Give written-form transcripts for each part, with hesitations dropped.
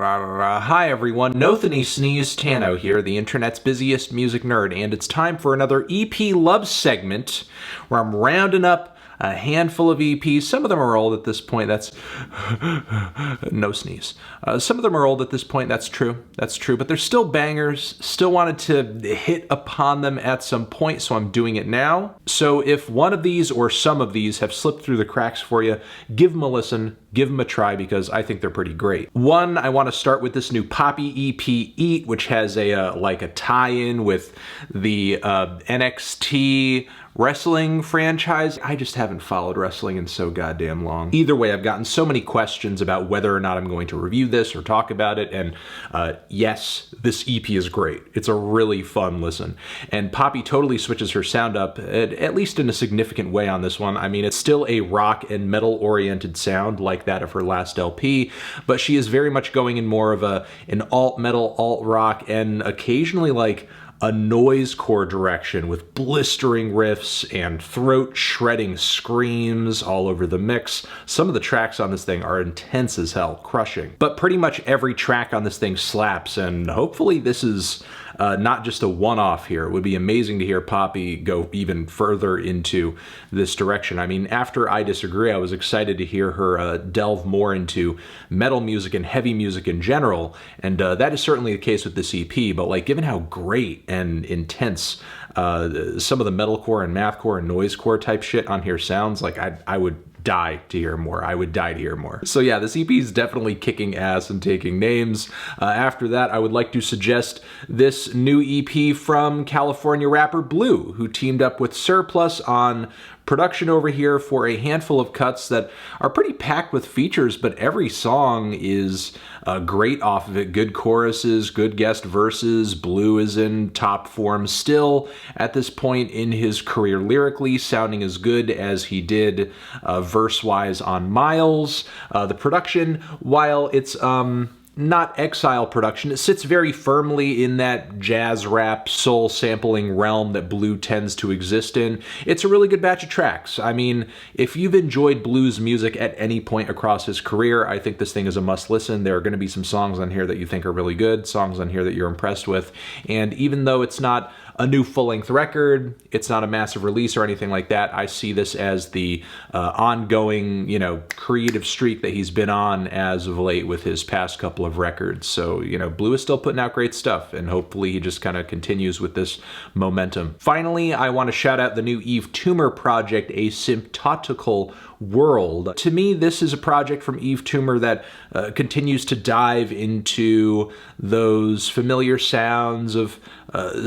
Hi everyone, Nothany Sneeze Tano here, the internet's busiest music nerd, and it's time for another EP Love segment where I'm rounding up a handful of EPs. Some of them are old at this point, that's... no sneeze. Some of them are old at this point, that's true, but they're still bangers, still wanted to hit upon them at some point, so I'm doing it now. So if one of these or some of these have slipped through the cracks for you, give them a listen, give them a try, because I think they're pretty great. One, I want to start with this new Poppy EP, Eat, which has a like a tie-in with the NXT wrestling franchise. I just haven't followed wrestling in so goddamn long. Either way, I've gotten so many questions about whether or not I'm going to review this or talk about it, and yes, this EP is great. It's a really fun listen. And Poppy totally switches her sound up, at least in a significant way on this one. I mean, it's still a rock and metal-oriented sound like that of her last LP, but she is very much going in more of an alt-metal, alt-rock, and occasionally like a noisecore direction with blistering riffs and throat-shredding screams all over the mix. Some of the tracks on this thing are intense as hell, crushing. But pretty much every track on this thing slaps, and hopefully this is not just a one-off here. It would be amazing to hear Poppy go even further into this direction. I mean, after I Disagree, I was excited to hear her delve more into metal music and heavy music in general, and that is certainly the case with this EP, but like, given how great and intense some of the metalcore and mathcore and noisecore type shit on here sounds, like I would die to hear more. I would die to hear more. So yeah, this EP is definitely kicking ass and taking names. After that, I would like to suggest this new EP from California rapper Blu, who teamed up with Sirplus on production over here for a handful of cuts that are pretty packed with features, but every song is great off of it. Good choruses, good guest verses. Blu is in top form still at this point in his career lyrically, sounding as good as he did verse-wise on Miles. The production, while it's not Exile production, it sits very firmly in that jazz rap soul sampling realm that Blu tends to exist in. It's a really good batch of tracks. I mean, if you've enjoyed Blu's music at any point across his career, I think this thing is a must listen. There are going to be some songs on here that you think are really good, songs on here that you're impressed with, and even though it's not a new full-length record, it's not a massive release or anything like that, I see this as the ongoing, you know, creative streak that he's been on as of late with his past couple of records. So, you know, Blu is still putting out great stuff, and hopefully he just kind of continues with this momentum. Finally, I want to shout out the new Yves Tumor project, Asymptotical World. To me, this is a project from Yves Tumor that continues to dive into those familiar sounds of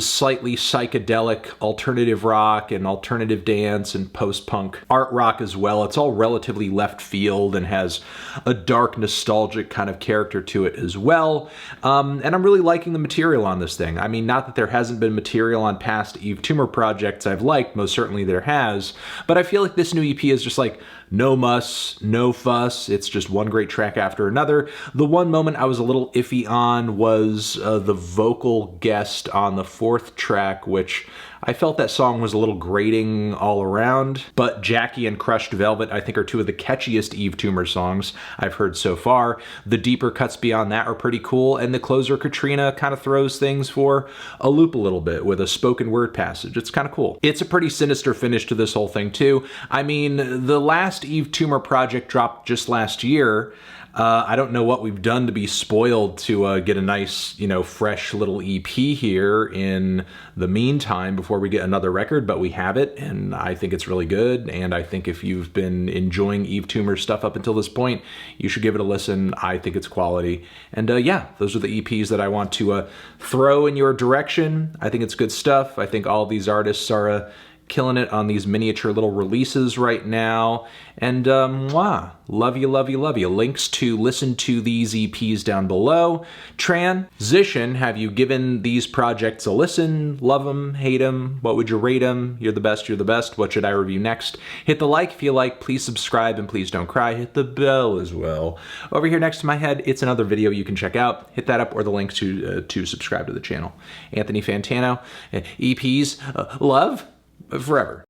slightly psychedelic alternative rock and alternative dance and post-punk art rock as well. It's all relatively left field and has a dark, nostalgic kind of character to it as well. And I'm really liking the material on this thing. I mean, not that there hasn't been material on past Yves Tumor projects I've liked, most certainly there has, but I feel like this new EP is just like no muss, no fuss. It's just one great track after another. The one moment I was a little iffy on was the vocal guest on the fourth track, which I felt that song was a little grating all around, but Jackie and Crushed Velvet I think are two of the catchiest Yves Tumor songs I've heard so far. The deeper cuts beyond that are pretty cool, and the closer Katrina kind of throws things for a loop a little bit with a spoken word passage. It's kind of cool. It's a pretty sinister finish to this whole thing too. I mean, the last Yves Tumor project dropped just last year. I don't know what we've done to be spoiled to get a nice, you know, fresh little EP here in the meantime before we get another record, but we have it, and I think it's really good, and I think if you've been enjoying Yves Tumor's stuff up until this point, you should give it a listen. I think it's quality. And yeah, those are the EPs that I want to throw in your direction. I think it's good stuff. I think all of these artists are killing it on these miniature little releases right now. And love you, love you, love you. Links to listen to these EPs down below. Transition, have you given these projects a listen? Love them, hate them? What would you rate them? You're the best, you're the best. What should I review next? Hit the like if you like, please subscribe, and please don't cry. Hit the bell as well. Over here next to my head, it's another video you can check out. Hit that up or the link to subscribe to the channel. Anthony Fantano, EPs, love forever.